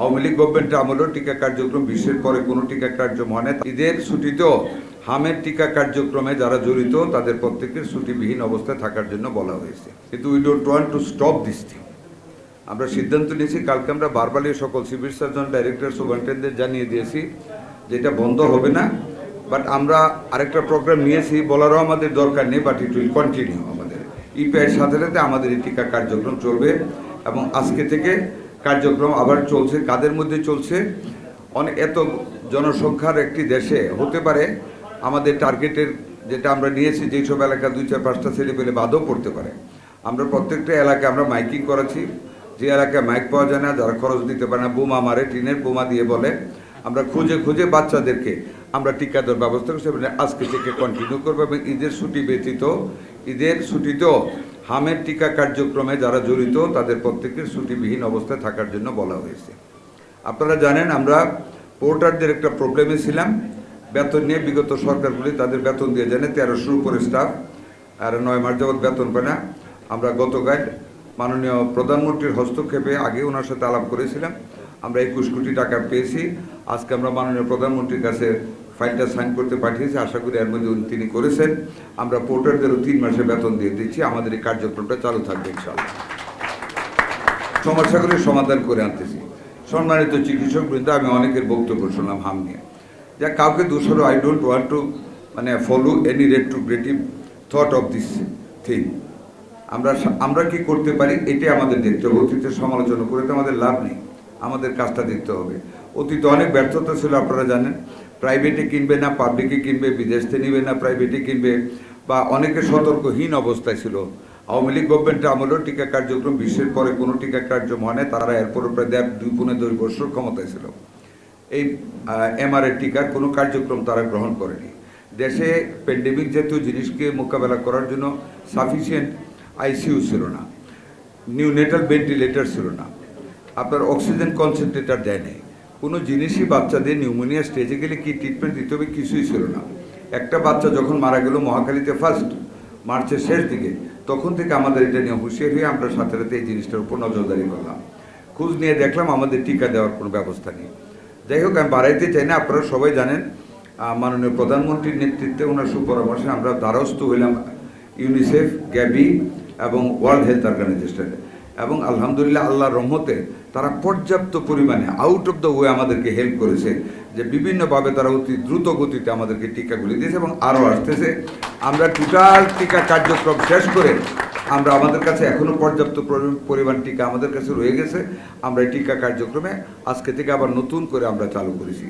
আওয়ামী লীগ গভর্নমেন্টের আমলেও টিকা কার্যক্রম বিশ্বের পরে কোনো টিকা কার্যক্রম হয় না। ঈদের ছুটিতেও হামের টিকা কার্যক্রমে যারা জড়িত তাদের প্রত্যেকের ছুটিবিহীন অবস্থায় থাকার জন্য বলা হয়েছে। কিন্তু we don't want to stop this thing. আমরা সিদ্ধান্ত নিয়েছি, কালকে আমরা বারবারই সকল সিভিল সার্জন, ডাইরেক্টর, সুপারিনটেন্ডেন্ট জানিয়ে দিয়েছি যেটা বন্ধ হবে না। বাট আমরা আরেকটা প্রোগ্রাম নিয়েছি, বলারও আমাদের দরকার নেই, বাট ইট উইল কন্টিনিউ। আমাদের ইপিআইয়ের সাথে সাথে আমাদের এই টিকা কার্যক্রম চলবে এবং আজকে থেকে কার্যক্রম আবার চলছে। কাদের মধ্যে চলছে? এত জনসংখ্যার একটি দেশে হতে পারে আমাদের টার্গেটের যেটা আমরা নিয়েছি, যেই সব এলাকা 2-4-5টা ছেলে পেলে বাদও পড়তে পারে। আমরা প্রত্যেকটা এলাকায় আমরা মাইকিং করাচ্ছি। যে এলাকায় মাইক পাওয়া যায় না, যারা খরচ দিতে পারে না, বোমা মারে, টিনের বোমা দিয়ে বলে, আমরা খুঁজে খুঁজে বাচ্চাদেরকে আমরা টিকা দেওয়ার ব্যবস্থা করছি। আজকে থেকে কন্টিনিউ করবো এবং ঈদের ছুটি ব্যতীত ঈদের ছুটিতেও হামের টিকা কার্যক্রমে যারা জড়িত তাদের প্রত্যেকের ছুটিবিহীন অবস্থায় থাকার জন্য বলা হয়েছে। আপনারা জানেন আমরা পোর্টারদের একটা প্রবলেমে ছিলাম বেতন নিয়ে। বিগত সরকারগুলি তাদের বেতন দিয়ে জানে 1300 উপরে স্টাফ, আর 9 মাস যাবৎ বেতন পায় না। আমরা গতকাল মাননীয় প্রধানমন্ত্রীর হস্তক্ষেপে আগে ওনার সাথে আলাপ করেছিলাম, আমরা 21 কোটি টাকা পেয়েছি। আজকে আমরা মাননীয় প্রধানমন্ত্রীর কাছে ফাইলটা সাইন করতে পাঠিয়েছি, আশা করি এর মধ্যে তিনি করেছেন। আমরা পোর্টারদেরও 3 মাসের বেতন দিয়ে দিচ্ছি। আমাদের এই কার্যক্রমটা চালু থাকবে ইনশাআল্লাহ। সমস্যাগুলির সমাধান করে আনতেছি। সম্মানিত চিকিৎসক বৃন্দ, আমি অনেকের বক্তব্য শুনলাম হাম নিয়ে, যা কাউকে দোষারো। I don't want to follow any retrogressive thought of this thing. আমরা কি করতে পারি এটাই আমাদের দেখতে হবে। অতীতের সমালোচনা করে তো আমাদের লাভ নেই, আমাদের কাজটা দেখতে হবে। অতীতে অনেক ব্যর্থতা ছিল, আপনারা জানেন। প্রাইভেটে কিনবে না, পাবলিকে কিনবে, বিদেশ থেকে নিবে না, প্রাইভেটে কিনবে, বা অনেকে সতর্কহীন অবস্থায় ছিল। আওয়ামী লীগ গভর্নমেন্টের আমলেও টিকা কার্যক্রম বিশ্বের পরে কোনো টিকা কার্যক্রম হয় না। তারা এরপরে প্রায় 2.5 বছর ক্ষমতায় ছিল। এই এমআরএ টিকার কোনো কার্যক্রম তারা গ্রহণ করেনি। দেশে প্যান্ডেমিক জাতীয় জিনিসকে মোকাবেলা করার জন্য সাফিসিয়েন্ট আইসিইউ ছিল না, নিউনেটাল ভেন্টিলেটর ছিল না, আপনার অক্সিজেন কনসেন্ট্রেটর দেয় নেই। কোনো জিনিসই বাচ্চাদের নিউমোনিয়া স্টেজে গেলে কী ট্রিটমেন্ট দিতে হবে কিছুই ছিল না। একটা বাচ্চা যখন মারা গেল মহাখালীতে ফার্স্ট মার্চের শেষ দিকে, তখন থেকে আমাদের এটা নিয়ে হুঁশিয়ার হয়ে আমরা সাথে সাথে এই জিনিসটার উপর নজরদারি করলাম। খোঁজ নিয়ে দেখলাম আমাদের টিকা দেওয়ার কোনো ব্যবস্থা নেই। যাই হোক, আমি বাড়াইতে চাই না, আপনারা সবাই জানেন মাননীয় প্রধানমন্ত্রীর নেতৃত্বে ওনার সুপরামর্শে আমরা দ্বারস্থ হইলাম ইউনিসেফ, গ্যাবি এবং ওয়ার্ল্ড হেলথ অর্গানাইজেশনে, এবং আলহামদুলিল্লাহ আল্লাহর রহমতে তারা পর্যাপ্ত পরিমাণে আউট অফ দ্য ওয়ে আমাদেরকে হেল্প করেছে, যে বিভিন্নভাবে তারা অতি দ্রুত গতিতে আমাদেরকে টিকাগুলি দিয়েছে এবং আরও আসতেছে। আমরা টোটাল টিকা কার্যক্রম শেষ করে আমাদের কাছে এখনও পর্যাপ্ত পরিমাণ টিকা আমাদের কাছে রয়ে গেছে। আমরা এই টিকা কার্যক্রমে আজকে থেকে আবার নতুন করে আমরা চালু করেছি।